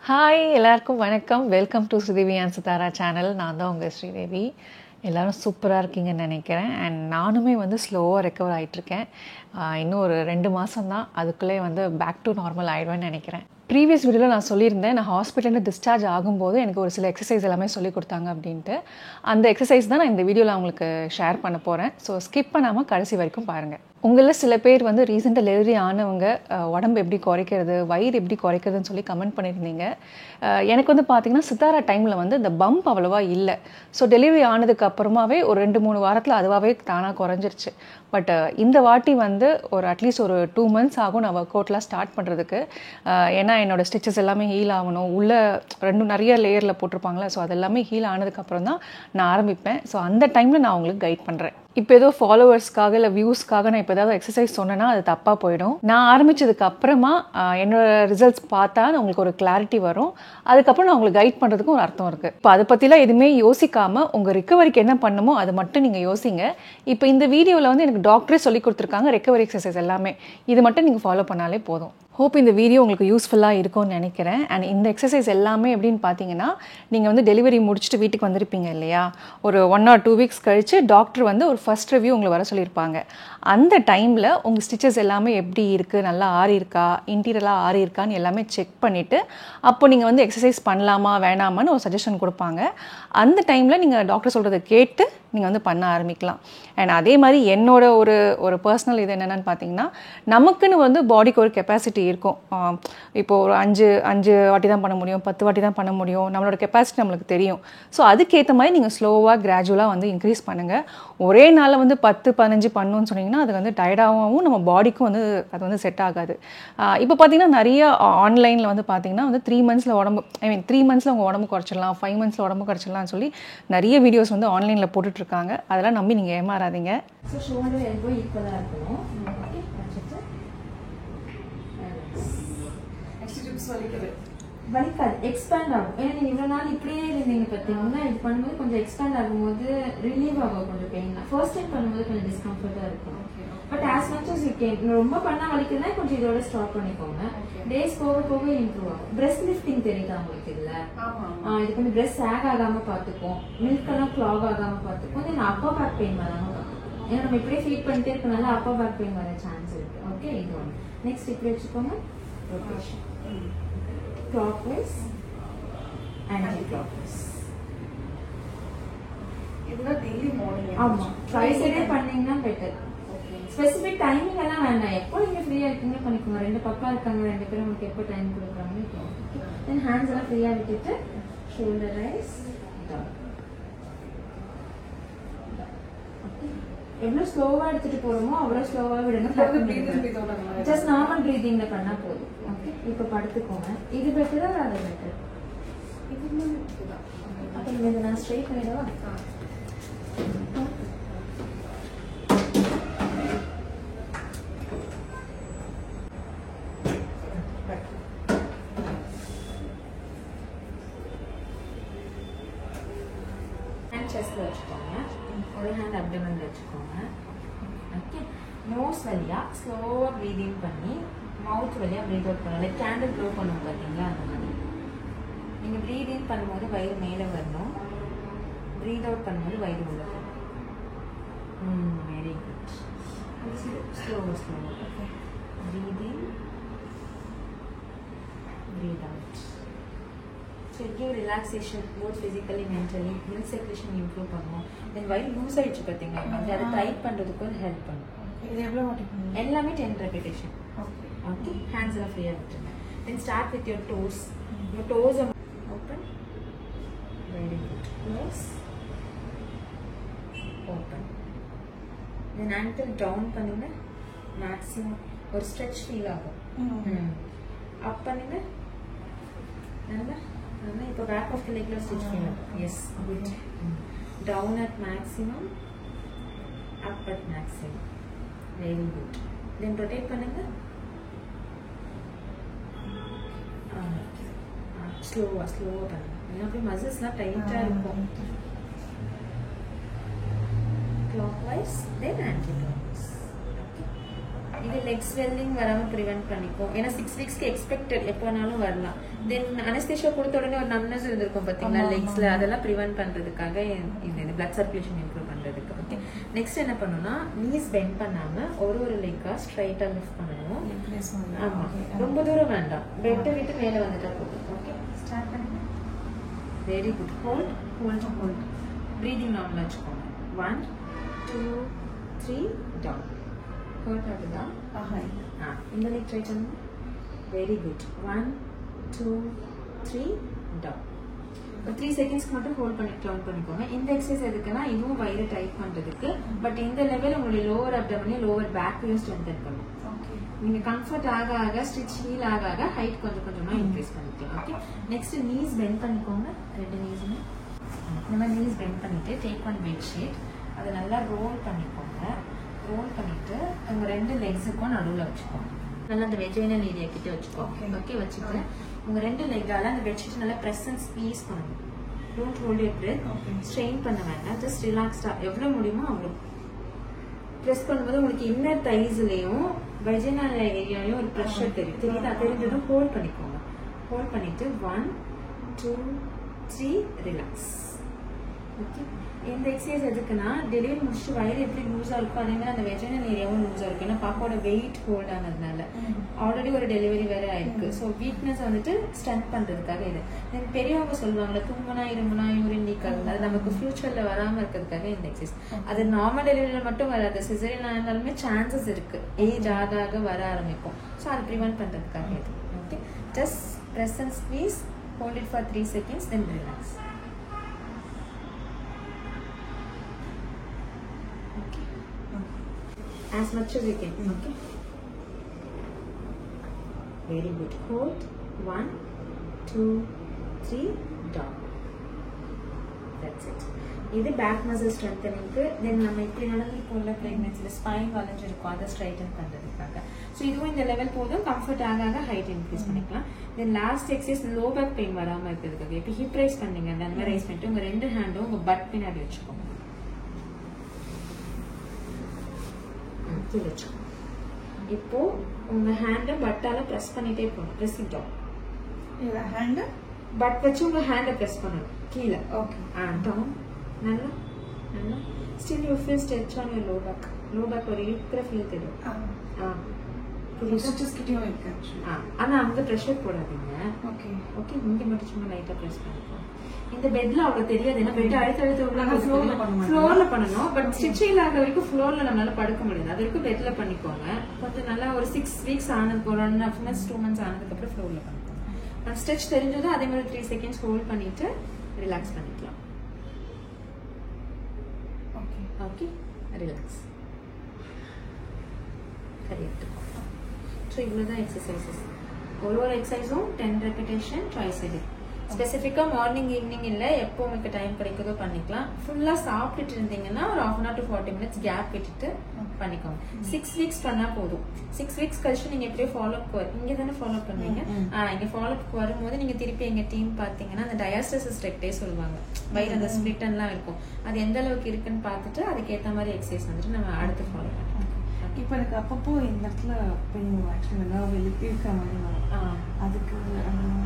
Hi எல்லாருக்கும் வணக்கம். Welcome to Sridevi and Sithara channel. நான் தான் உங்கள் ஸ்ரீதேவி. எல்லோரும் சூப்பராக இருக்கீங்கன்னு நினைக்கிறேன். அண்ட் நானுமே ஸ்லோவாக ரெக்கவர் ஆகிட்டுருக்கேன். இன்னும் ஒரு 2 மாதம் தான், அதுக்குள்ளே பேக் டு நார்மல் ஆகிடுவேன்னு நினைக்கிறேன். ப்ரீவியஸ் வீடியோவில் நான் சொல்லியிருந்தேன், நான் ஹாஸ்பிட்டலேருந்து டிஸ்சார்ஜ் ஆகும்போது எனக்கு ஒரு சில எக்ஸசைஸ் எல்லாமே சொல்லிக் கொடுத்தாங்க அப்படின்ட்டு. அந்த எக்ஸசைஸ் தான் நான் இந்த வீடியோவில் உங்களுக்கு ஷேர் பண்ண போகிறேன். ஸோ ஸ்கிப் பண்ணாமல் கடைசி வரைக்கும் பாருங்கள். உங்களில் சில பேர் ரீசெண்டாக டெலிவரி ஆனவங்க உடம்பு எப்படி குறைக்கிறது, வயிறு எப்படி குறைக்கிறதுன்னு சொல்லி கமெண்ட் பண்ணியிருந்தீங்க. எனக்கு பார்த்தீங்கன்னா சித்தாரா டைமில் இந்த பம்ப் அவ்வளோவா இல்லை. ஸோ டெலிவரி ஆனதுக்கு அப்புறமாவே ஒரு 2-3 வாரத்தில் அதுவாகவே தானாக குறைஞ்சிருச்சு. பட் இந்த வாட்டி ஒரு அட்லீஸ்ட் ஒரு 2 months ஆகும் நான் ஒர்க் அவுட்லாம் ஸ்டார்ட் பண்ணுறதுக்கு. ஏன்னா என்னோடய ஸ்டிச்சஸ் எல்லாமே ஹீல் ஆகணும். உள்ளே நிறைய லேயரில் போட்டிருப்பாங்களே, ஸோ அது எல்லாமே ஹீல் ஆனதுக்கப்புறம் தான் நான் ஆரம்பிப்பேன். ஸோ அந்த டைமில் நான் உங்களுக்கு கைட் பண்ணுறேன். இப்போ ஏதோ ஃபாலோவர்ஸ்க்காக இல்லை வியூஸ்க்காக நான் இப்போ ஏதாவது எக்ஸசைஸ் சொன்னேன்னா அது தப்பாக போயிடும். நான் ஆரம்பித்ததுக்கு அப்புறமா என்னோட ரிசல்ட்ஸ் பார்த்தா உங்களுக்கு ஒரு கிளாரிட்டி வரும். அதுக்கப்புறம் நான் உங்களுக்கு கைட் பண்ணுறதுக்கும் ஒரு அர்த்தம் இருக்குது. இப்போ அதை பற்றிலாம் எதுவுமே யோசிக்காமல் உங்கள் ரிக்கவரிக்கு என்ன பண்ணணுமோ அதை மட்டும் நீங்கள் யோசிங்க. இப்போ இந்த வீடியோவில் எனக்கு டாக்டரே சொல்லி கொடுத்துருக்காங்க ரெக்கவரி எக்ஸசைஸ் எல்லாமே. இது மட்டும் நீங்கள் ஃபாலோ பண்ணாலே போதும். ஹோப் இந்த வீடியோ உங்களுக்கு யூஸ்ஃபுல்லாக இருக்கும்னு நினைக்கிறேன். அண்ட் இந்த எக்ஸசைஸ் எல்லாமே எப்படின்னு பார்த்தீங்கன்னா, நீங்கள் டெலிவரி முடிச்சுட்டு வீட்டுக்கு வந்திருப்பீங்க இல்லையா, ஒரு 1 or 2 weeks கழித்து டாக்டர் ஒரு ஃபர்ஸ்ட் ரிவ்யூ உங்களை வர சொல்லியிருப்பாங்க. அந்த டைமில் உங்கள் ஸ்டிச்சஸ் எல்லாமே எப்படி இருக்குது, நல்லா ஆறி இருக்கா, இன்டீரியலாக ஆறி இருக்கான்னு எல்லாமே செக் பண்ணிவிட்டு அப்போ நீங்கள் எக்ஸசைஸ் பண்ணலாமா வேணாமான்னு ஒரு சஜஷன் கொடுப்பாங்க. அந்த டைமில் நீங்கள் டாக்டர் சொல்கிறத கேட்டு நீங்கள் பண்ண ஆரம்பிக்கலாம். அண்ட் அதே மாதிரி என்னோட ஒரு பர்சனல் இது என்னென்னு பார்த்தீங்கன்னா, நமக்குன்னு பாடிக்கு ஒரு கெப்பாசிட்டி இருக்கும். இப்போது ஒரு 5 வாட்டி தான் பண்ண முடியும், 10 வாட்டி தான் பண்ண முடியும். நம்மளோட கெப்பாசிட்டி நம்மளுக்கு தெரியும். ஸோ அதுக்கேற்ற மாதிரி நீங்கள் ஸ்லோவாக கிராஜுவலாக இன்க்ரீஸ் பண்ணுங்கள். ஒரே நாளில் 10-15 பண்ணணும்னு சொன்னீங்கன்னா அது டயர்டாகவும் நம்ம பாடிக்கும் அது செட் ஆகாது. இப்போ பார்த்தீங்கன்னா நிறைய ஆன்லைனில் பார்த்தீங்கன்னா 3 monthsல உடம்பு 3 monthsல உங்கள் உடம்பு குறைச்சிடலாம், 5 monthsல உடம்பு குறைச்சிடலாம்னு சொல்லி நிறைய வீடியோஸ் ஆன்லைனில் போட்டுட்ருக்காங்க. அதெல்லாம் நம்பி நீங்கள் ஏமாறாதீங்க. ஸோ ஷோல்டர் எல்போ ஈக்குவலாக இருக்கணும். வலிக்காது, எக்ஸ்பேண்ட் ஆகும். ஏன்னா நீங்கள் இவ்வளோ நாள் இப்படியே இருந்தீங்க பார்த்தீங்கன்னா, இது பண்ணும்போது கொஞ்சம் எக்ஸ்பேண்ட் ஆகும்போது ரிலீவ் ஆகும் கொஞ்சம் பெயின். ஃபர்ஸ்ட் டைம் பண்ணும்போது கொஞ்சம் டிஸ்கம்ஃபர்ட்டாக இருக்கும். But as much as you can. ரொம்ப பண்ணால் வலிக்குதுன்னா கொஞ்சம் இதோட ஸ்டாப் பண்ணிக்கோங்க. டேஸ் போக போக இம்ப்ரூவ் ஆகும். பிரெஸ்ட் லிஃப்டிங் தெரியுதா உங்களுக்கு? இல்லை இது கொஞ்சம் பிரெஸ்ட் சேக் ஆகாமல் பார்த்துக்கும், மில்க் எல்லாம் கிளாக் ஆகாமல் பார்த்துக்கும். தென் அப்பர் பேக் பெயின் வராமல் பார்த்துக்கும். ஏன்னா நம்ம இப்படியே ஃபீட் பண்ணிட்டே இருக்கனால அப்பர் பேக் பெயின் வர சான்ஸ் இருக்கு. ஓகே, இது ஒன்று. நெக்ஸ்ட் இப்படி வச்சுக்கோங்க. Rotation clockwise and anti-clockwise. இதுதான் டெய்லி மார்னிங். ஆமா, ட்ரைஸ் டே பண்ணீங்கன்னா பெட்டர். ஸ்பெசிபிக் டைமிங் எல்லாம் வேண்டாம். எப்போ நீங்க ஃப்ரீயா இருக்கீங்க பண்ணிக்கோங்க. 2 பக்கம் இருக்காங்க, 2 பேரும் உங்களுக்கு எப்போ டைம் கொடுக்குறாங்க. தென் ஹேண்ட்ஸ் எல்லாம் ஃப்ரீயா விட்டுட்டு ஷோல்டர் ரைஸ் டவுன். எவ்வளவு ஸ்லோவா எடுத்துட்டு போறோமோ அவ்வளவு ஸ்லோவா விடுங்க. ஜஸ்ட் நார்மல் பிரீதிங்ல பண்ணா போதும். ஓகே, இப்போ படுத்துக்கோங்க. இது பெட்டரா அது பெட்டர்? அப்ப நீங்க நான் ஸ்ட்ரெயிட் பண்ணிடவா? செஸ்ட்ல வச்சுக்கோங்க. ஒரு ஹேண்ட் அப்டமன்ல வச்சுக்கோங்க. ஓகே, நோஸ் வழியா ஸ்லோவா ப்ரீதிங் பண்ணி மவுத் வழியா ப்ரீத் அவுட் பண்ணலாம். லைக் கேண்டில் ப்ளோ பண்ணுவோம் பார்த்தீங்களா, அந்த மாதிரி. நீங்க ப்ரீதிங் பண்ணும்போது வயிறு மேலே வரணும், ப்ரீத் அவுட் பண்ணும்போது வயிறு உள்ள வரணும். Very good. ஸ்லோவா ஸ்லோவா breathing, breath out. So it gives relaxation both physically mentally. Milk secretion improve பண்ணும். Then while loose ஆயிடுச்சு பார்த்தீங்களா, அதை டைட் பண்ணுறதுக்கு ஹெல்ப் பண்ணும். இது எவ்வளோ வாட்டி பண்ணுங்க? எல்லாமே 10 repetition. ஓகே, ஹேண்ட்ஸ் எல்லாம் ஃப்ரீயாக விட்டுருங்க. Then start with your toes. Your toes are open. Very good. Close. Open. Then ankle down பண்ணுங்க. Maximum ஒரு stretch feel ஆகும். அப் பண்ணுங்க. நல்லா இப்போ பேக் ஆஃப் தி லெக்ல ஸ்டிச் பண்ணலாம். Yes, good. Down at maximum, up at maximum. Very good. Then rotate பண்ணுங்க. ஸ்லோவா ஸ்லோவா பண்ணுங்க. ஏன்னா அப்படியே மசில்ஸ்லாம் டைட்டாக இருக்கும். Clockwise, then anticlockwise. Okay, இது லெக் ஸ்வெல்லிங் வராம ப்ரிவென்ட் பண்ணிக்கும். ஏன்னா 6 வீக்ஸ்க்கு எக்ஸ்பெக்டட் எப்போ வேணாலும் வரலாம். தென் அனஸ்தீசியா கொடுத்த உடனே ஒரு நம்னஸ் இருந்திருக்கும் பாத்தீங்களா லெக்ஸ்ல, அதெல்லாம் ப்ரிவென்ட் பண்றதுக்காக இது பிளட் சர்க்குலேஷன் இம்ப்ரூவ் பண்றதுக்கு. ஓகே, நெக்ஸ்ட் என்ன பண்ணணும்னா நீஸ் பெண்ட் பண்ணாம ஒரு லெக்கா ஸ்ட்ரைட்டா லிஃப்ட் பண்ணணும். ஆமா, ரொம்ப தூரம் வேண்டாம், பெட்டை விட்டு மேல வந்துட்டா போதும். ஓகே, ஸ்டார்ட் பண்ணுங்க. Very good. Hold hold hold. Breathing நார்மலா வச்சுக்கோங்க. 1 2 3 டவுன். ஹோல்ட் ஆகுதா? இந்த லெக் ட்ரை பண்ணுங்க. Very good. 1 2 3 டவுன். ஒரு 3 செகண்ட்ஸ்க்கு மட்டும் ஹோல்ட் பண்ணி டவுன் பண்ணிக்கோங்க. இந்த எக்ஸசைஸ் எதுக்குன்னா இதுவும் வயிறு டைட் பண்றதுக்கு. பட் இந்த லெவல் உங்களுடைய லோவர் அப்டமனையும் லோவர் பேக்கையும் ஸ்ட்ரென்தன் பண்ணும். நீங்க கம்ஃபர்ட் ஆக ஸ்டிச் ஹீல் ஆக ஹைட் கொஞ்சம் கொஞ்சமா இன்க்ரீஸ் பண்ணிக்கலாம். ஓகே, நெக்ஸ்ட் நீஸ் பெண்ட் பண்ணிக்கோங்க. 2 நீஸுமே இந்த மாதிரி நீஸ் பெண்ட் பண்ணிட்டு டேக் ஒன் பெட் ஷீட், அதை நல்லா ரோல் பண்ணிக்கோங்க. ரோல் பண்ணிட்டு உங்க 2 லெக்ஸுக்கும் நடுவில் வச்சுக்கோங்க. நல்லா அந்த வெஜைனல் ஏரியா கிட்ட வச்சுக்கோங்க. ஓகே, வச்சுட்டு உங்க 2 லெக்கால அந்த பெட்ஷீட் நல்லா ப்ரெஸ் அண்ட் ஸ்க்வீஸ் பண்ணணும். Don't hold your breadth. Strain பண்ண வேண்டாம், ஜஸ்ட் ரிலாக்ஸ்டா எவ்வளவு முடியுமோ அவ்வளோ ப்ரெஸ் பண்ணும்போது உங்களுக்கு இன்னர் தைஸ்லயும் வெஜைனல் ஏரியாலையும் ஒரு ப்ரெஷர் தெரிஞ்சதும் ஹோல்ட் பண்ணிக்கோங்க. ஹோல்ட் பண்ணிட்டு 1 2 3 ரிலாக்ஸ். ஓகே, இந்த எக்ஸசைஸ் எதுக்குன்னா டெலிவரி முடிச்சுட்டு வயிறு எப்படி லூஸா இருக்கும் அதே மாதிரி அந்த வெஜைனல் ஏரியாவும் லூஸா இருக்கும். ஏன்னா பாப்பாவோட வெயிட் ஹோல்ட் ஆனதுனால ஆல்ரெடி ஒரு டெலிவரி வேற ஆயிருக்கு. ஸோ வீக்னஸ் வந்துட்டு ஸ்ட்ரென்த் பண்றதுக்காக இது. பெரியவங்க சொல்லுவாங்கல்ல தும்முனா இருமுனா யூரின் லீக் ஆகுது, அது நமக்கு ஃபியூச்சர்ல வராம இருக்கிறதுக்காக இந்த எக்ஸசைஸ். அது நார்மல் டெலிவரியில மட்டும் வராது, சிசேரியன் ஆனாலுமே சான்சஸ் இருக்கு, ஏஜ் ஆக வர ஆரம்பிக்கும். ஸோ அதை ப்ரிவென்ட் பண்றதுக்காக இது. Okay, just press and squeeze, hold it for 3 seconds, then relax. Okay. As much as you can. Okay. Very good. Hold. 1 2 3 down. That's it. இது பேக் மசில் ஸ்ட்ரென்தனிங்க்கு. தென் நம்ம இப்படி நடந்துருக்கோம்ல பிரெக்னன்சில ஸ்பைன் வளைஞ்சிருக்கும், அதை ஸ்ட்ரைட்டன் பண்றதுக்காக. ஸோ இதுவும் இந்த லெவல் போதும், கம்ஃபர்ட் ஆக height increase பண்ணிக்கலாம். Then last exercise low back pain வராம இருக்கிறதுக்காக இப்போ ஹிப் ரைஸ் பண்ணீங்க, அந்த மாதிரி ரைஸ் பண்ணிட்டு உங்க 2 ஹேண்டும் உங்க பட் பின்னாடி வச்சுக்கோங்க. வச்சுக்கோங்க. இப்போ உங்க ஹேண்டை பட்டால பிரஸ் பண்ணிட்டே போகணும். Press it down. ஹேண்ட் பட் வச்சு உங்க ஹேண்டை பிரஸ் பண்ணணும் கீழே. Okay, down. நல்லா நல்லா. Still you feel stretch on your low back. Low back ஒரு இருக்கிற ஃபீல் தெரியும். ஆனா அங்க ப்ரெஷர் போடாதீங்க. ஓகே ஓகே, இங்க மட்டும் சும்மா லைட்டா பிரஸ் பண்ணிக்கோங்க. இந்த பெட்ல அவ்வளவு தெரியாது, ஏன்னா பெட் அடுத்து ஃப்ளோர்ல பண்ணணும். பட் ஸ்டிச்சிங் ஆகிற வரைக்கும் ஃப்ளோர்ல நம்மளால படுக்க முடியாது, அது வரைக்கும் பெட்ல பண்ணிக்கோங்க. கொஞ்சம் நல்லா ஒரு 6 வீக்ஸ் ஆனதுக்கு, ஒரு 1.5 months 2 months ஆனதுக்கு அப்புறம் ஃப்ளோர்ல பண்ணிக்கோங்க. ஸ்ட்ரெச் தெரிஞ்சதும் அதே மாதிரி 3 seconds ஹோல்ட் பண்ணிட்டு ரிலாக்ஸ் பண்ணிக்கலாம். Okay, relax. சரி, எடுத்துக்கோ. ஸோ இவ்வளோதான் எக்ஸசைசஸ். ஒரு எக்ஸசைஸும் 10 repetition twice a day. ஸ்பெசிஃபிக்காக மார்னிங் ஈவினிங் இல்லை, எப்போ உங்களுக்கு டைம் கிடைக்குதோ பண்ணிக்கலாம். ஃபுல்லாக சாப்பிட்டுட்டு இருந்தீங்கன்னா ஒரு 1/2 hour to 40 minutes கேப் விட்டுட்டு பண்ணிக்கோங்க. 6 weeks பண்ணா போதும். 6 weeks கழிச்சு நீங்க எப்படியே ஃபாலோ இங்கே தானே ஃபாலோ பண்ணுவீங்க. இங்கே ஃபாலோக்கு வரும்போது நீங்க திருப்பி எங்க டீம் பாத்தீங்கன்னா அந்த டயாஸ்டசிஸ் ரெக்டே சொல்லுவாங்க, வயிறு அந்த ஸ்பிளிட்லாம் இருக்கும், அது எந்த அளவுக்கு இருக்குன்னு பார்த்துட்டு அதுக்கேற்ற மாதிரி எக்ஸசைஸ் வந்துட்டு நம்ம அடுத்து ஃபாலோ பண்ணுவோம். இப்போ எனக்கு அப்பப்போ இந்த இடத்துல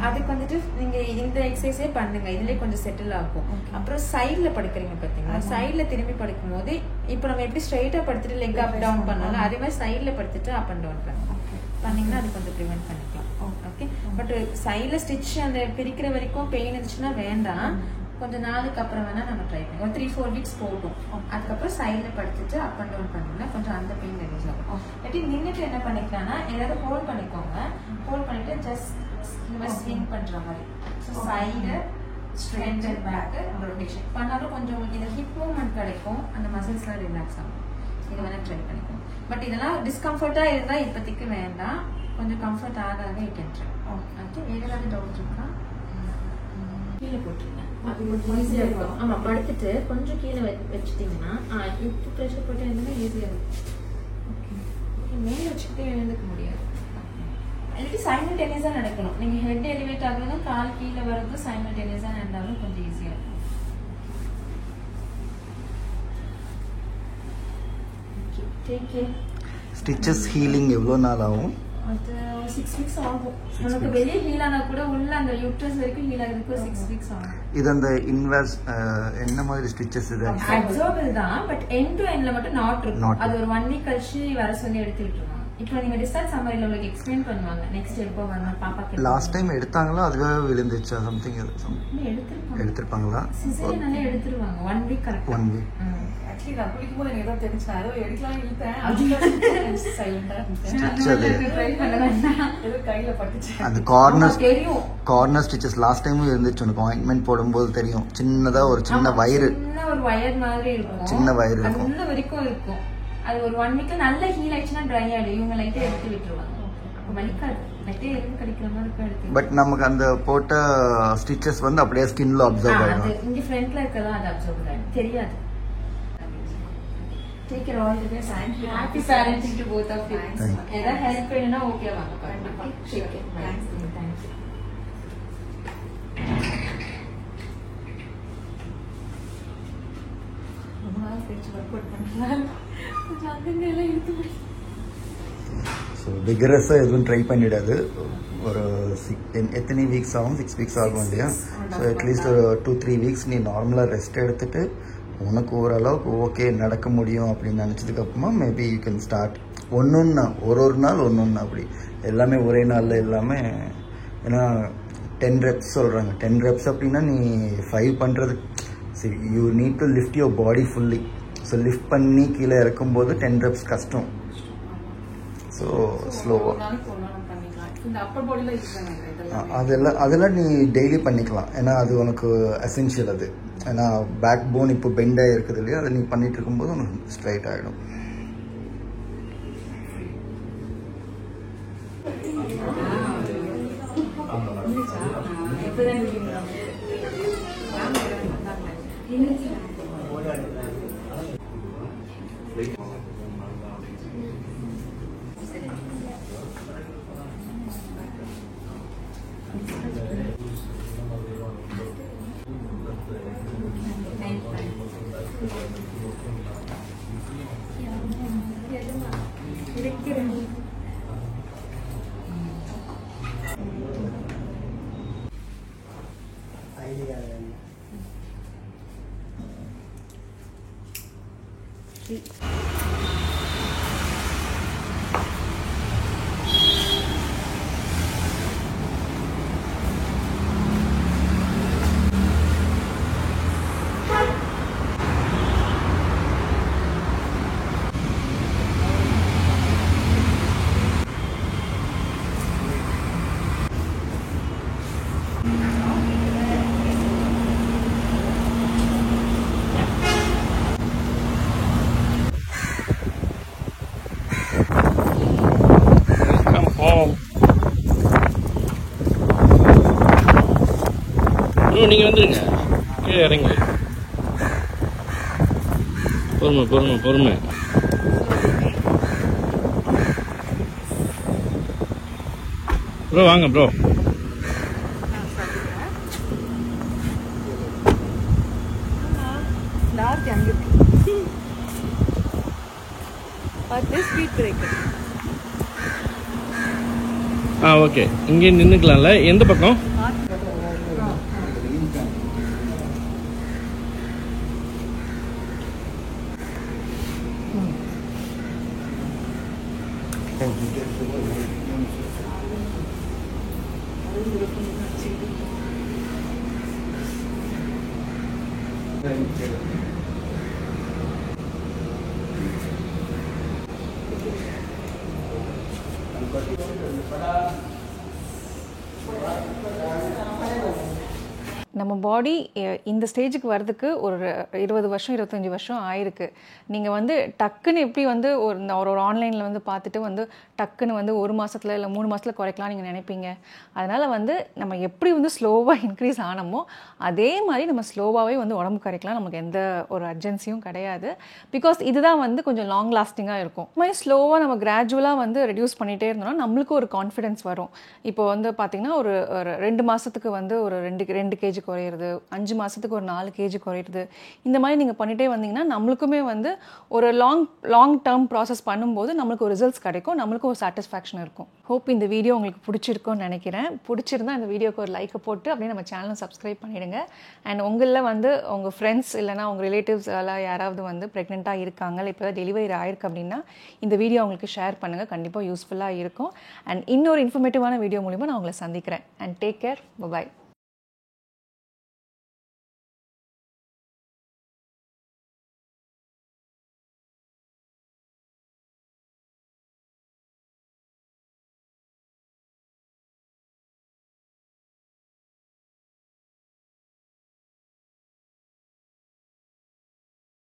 அதுக்கு வந்துட்டு நீங்க இந்த எக்ஸசைஸே பண்ணுங்க, இதுலயே கொஞ்சம் செட்டில் ஆகும். அப்புறம் சைட்ல படுக்கிறீங்க பாத்தீங்களா, சைட்ல திரும்பி படுக்கும் போது இப்போ நம்ம எப்படி ஸ்ட்ரைட்டா படுத்துட்டு லெக் அப் டவுன் பண்ணாலும் அதே மாதிரி சைட்ல படுத்துட்டு அப் அண்ட் டவுன் பண்ணீங்கன்னா அது கொஞ்சம் ப்ரிவென்ட் பண்ணிக்கலாம். ஓகே, பட் சைட்ல ஸ்டிச் அந்த பிரிக்கிற வரைக்கும் பெயின் இருந்துச்சுன்னா வேண்டாம், கொஞ்சம் நாளுக்கு அப்புறம் வேணா நம்ம ட்ரை பண்ணி ஒரு 3-4 weeks போகும். அதுக்கப்புறம் சைட்ல படுத்துட்டு அப் அண்ட் டவுன் பண்ணீங்கன்னா கொஞ்சம் அந்த பெயின் ரெடியூஸ் ஆகும். இல்லாட்டி நின்றுட்டு என்ன பண்ணிக்கலாம்னா ஏதாவது ஹோல்ட் பண்ணிக்கோங்க, ஹோல்ட் பண்ணிட்டு ஜஸ்ட் ஸ்விங் பண்ற மாதிரி side straight and back rotation பண்ணாலும் கொஞ்சம் உங்களுக்கு இந்த ஹிப் மூவ்மெண்ட் கிடைக்கும், அந்த மசில்ஸ்லாம் ரிலாக்ஸ் ஆகும். இது வேணா ட்ரை பண்ணிக்கோங்க. பட் இதெல்லாம் டிஸ்கம்ஃபர்ட்டா இருந்தா இப்போதைக்கு வேண்டாம், கொஞ்சம் கம்ஃபர்ட் ஆக இட் கேன் ட்ரை. ஓகே, வேற ஏதாவது டவுட் இருக்கா? கீழே போட்டுருங்க, அது கொஞ்சம் ஈஸியா இருக்கும். ஆமா, படுத்துட்டு கொஞ்சம் கீழே வச்சுட்டீங்கன்னா இப்போ ப்ரெஷர் போட்டு எழுதுனா ஈஸியா இருக்கும். மேலே வச்சுக்கிட்டே எழுந்துக்க முடியாது, இல்லாட்டி சைமல்டேனியஸா நடக்கணும். நீங்க ஹெட் எலிவேட் ஆகுதுன்னா கால் கீழே வர்றது சைமல்டேனியஸா நடந்தாலும் கொஞ்சம் ஈஸியா இருக்கும். Take care. ஸ்டிச்சஸ் ஹீலிங் எவ்வளோ நாள் ஆகும்? அது 6 வீக்ஸ் ஆகும். நமக்கு வெளியே ஹீல் ஆனா கூட உள்ள அந்த யூட்ரஸ் வரைக்கும் ஹீல் ஆகிறதுக்கு 6 வீக்ஸ் ஆகும். இது அந்த இன்வெர்ஸ் என்ன மாதிரி ஸ்டிச்சஸ் இது? அப்சார்பல் தான், பட் எண்ட் டு எண்ட்ல மட்டும் நாட் இருக்கும். அது ஒரு 1 வீக் கழிச்சு வர சொல்லி எடுத்து விட்டுருவாங்க. இப்போ நீங்க டிஸ்சார்ஜ் சம்மரில உங்களுக்கு எக்ஸ்பிளைன் பண்ணுவாங்க நெக்ஸ்ட் எப்போ வரணும் பாப்பாக்கு. லாஸ்ட் டைம் எடுத்தாங்களா அதுவே விழுந்துச்சா சம்திங்? எடுத்துருப்பாங்களா? சிசேரியனாலே எடுத்துருவாங்க 1 வீக் கரெக்ட். 1 வீக். ஆக்சுவலி நான் குளிக்கும்போது எனக்கு ஏதோ தெரிஞ்சு நான் ஏதோ எடுக்கலாம் இழுத்தேன். அது சைலண்டா ட்ரை பண்ணலாம். ஏதோ கையில பட்டுச்சு. அந்த கார்னர் ஸ்டிச்சஸ் லாஸ்ட் டைமும் இருந்துச்சு உனக்கு. ஆயின்மெண்ட் போடும்போது தெரியும் சின்னதா ஒரு சின்ன வயர் மாதிரி இருக்கும். சின்ன வயர் இருக்கும். உள்ள வரைக்கும் இருக்கும். அது ஒரு 1 வீக்ல நல்ல ஹீல் ஆயிடுச்சுன்னா ட்ரை ஆயிடும். இவங்க லைட்டா எடுத்து விட்டுருவாங்க. அப்ப வலிக்காது. லைட்டா எதுவும் கடிக்கிற மாதிரி இருக்கும் எடுத்து. பட் நமக்கு அந்த போட்ட ஸ்டிச்சஸ் வந்து அப்படியே ஸ்கின்ல அப்சர்வ் ஆயிடும். இங்க ஃப்ரண்ட்ல இருக்கதா அது அப்சர்வ் ஆயிடும். தெரியாது. Take care all the best. Happy parenting to both of you. ஏதா ஹெல்ப் வேணும்னா ஓகே வாங்க. கண்டிப்பா. Take care. Thanks. ரொம்ப நாள் கழிச்சு ஒர்க் அவுட் பண்ணலாம். கொஞ்சம் அங்கெல்லாம் இழுத்து ஸோ விகரஸாக எதுவும் ட்ரை பண்ணிடாது. ஒரு எத்தனை வீக்ஸ் ஆகும்? 6 வீக்ஸ் ஆகும் இல்லையா? ஸோ அட்லீஸ்ட் ஒரு 2-3 வீக்ஸ் நீ நார்மலாக ரெஸ்ட் எடுத்துட்டு உனக்கு ஓரளவுக்கு ஓகே நடக்க முடியும் அப்படின்னு நினச்சதுக்கப்புறமா மேபி யூ கேன் ஸ்டார்ட். ஒரு நாள் ஒன்று அப்படி எல்லாமே ஒரே நாளில் எல்லாமே. ஏன்னா 10 reps சொல்கிறாங்க. 10 reps அப்படின்னா நீ 5 பண்ணுறதுக்கு சரி you need to lift your body fully. So lift பண்ணி கீழே இறக்கும்போது 10 reps கஷ்டம். ஸோ ஸ்லோவாக அதெல்லாம் நீ டெய்லி பண்ணிக்கலாம். ஏன்னா அது உனக்கு எசென்ஷியல். அது ஏன்னா பேக் போன் இப்போ பெண்டாக இருக்குது இல்லையா? அதை நீ பண்ணிட்டு இருக்கும்போது உனக்கு ஸ்ட்ரைட் ஆகிடும். நீங்கள் வந்துடுங்க, கீழே இறங்கி. பொறுமை. ப்ரோ வாங்க ப்ரோ. ஓகே, இங்கே நின்றுக்கலாம்ல. எந்த பக்கம்? நம்ம பாடி இந்த ஸ்டேஜுக்கு வர்றதுக்கு ஒரு 20 வருஷம் 25 வருஷம் ஆயிருக்கு. நீங்கள் வந்து டக்குன்னு எப்படி வந்து ஒரு ஆன்லைனில் வந்து பார்த்துட்டு வந்து டக்குன்னு வந்து 1 மாதத்தில் இல்லை 3 மாதத்தில் குறைக்கலாம் நீங்கள் நினைப்பீங்க. அதனால் வந்து நம்ம எப்படி வந்து ஸ்லோவாக இன்க்ரீஸ் ஆனமோ அதே மாதிரி நம்ம ஸ்லோவாகவே வந்து உடம்பு குறைக்கலாம். நமக்கு எந்த ஒரு அர்ஜென்சியும் கிடையாது. பிகாஸ் இதுதான் வந்து கொஞ்சம் லாங் லாஸ்டிங்காக இருக்கும். இது மாதிரி ஸ்லோவாக நம்ம கிராஜுவலாக வந்து ரெடியூஸ் பண்ணிகிட்டே இருந்தோம்னா நம்மளுக்கு ஒரு கான்ஃபிடென்ஸ் வரும். இப்போ வந்து பார்த்திங்கன்னா ஒரு 2 மாதத்துக்கு வந்து ஒரு 2 kg குறையிறது, 5 மாதத்துக்கு ஒரு 4 கேஜி குறையிறது, இந்த மாதிரி நீங்கள் பண்ணிகிட்டே வந்தீங்கன்னா நம்மளுக்குமே வந்து ஒரு லாங் டேர்ம் ப்ராசஸ் பண்ணும்போது நம்மளுக்கு ஒரு ரிசல்ட்ஸ் கிடைக்கும், நம்மளுக்கு ஒரு சாட்டிஸ்ஃபேக்ஷன் இருக்கும். ஹோப் இந்த வீடியோ உங்களுக்கு பிடிச்சிருக்கும்னு நினைக்கிறேன். பிடிச்சிருந்தா இந்த வீடியோக்கு ஒரு லைக்கை போட்டு அப்படியே நம்ம சேனலை சப்ஸ்கிரைப் பண்ணிவிடுங்க. அண்ட் உங்களில் வந்து உங்கள் ஃப்ரெண்ட்ஸ் இல்லைனா உங்கள் ரிலேட்டிவ்ஸ் எல்லாம் யாராவது வந்து ப்ரெக்னெண்ட்டாக இருக்காங்க, இப்போ தான் டெலிவரி ஆயிருக்கு அப்படின்னா இந்த வீடியோ அவங்களுக்கு ஷேர் பண்ணுங்கள், கண்டிப்பாக யூஸ்ஃபுல்லாக இருக்கும். அண்ட் இன்னொரு இன்ஃபர்மேட்டிவான வீடியோ மூலிமா நான் உங்களை சந்திக்கிறேன். And take care, by.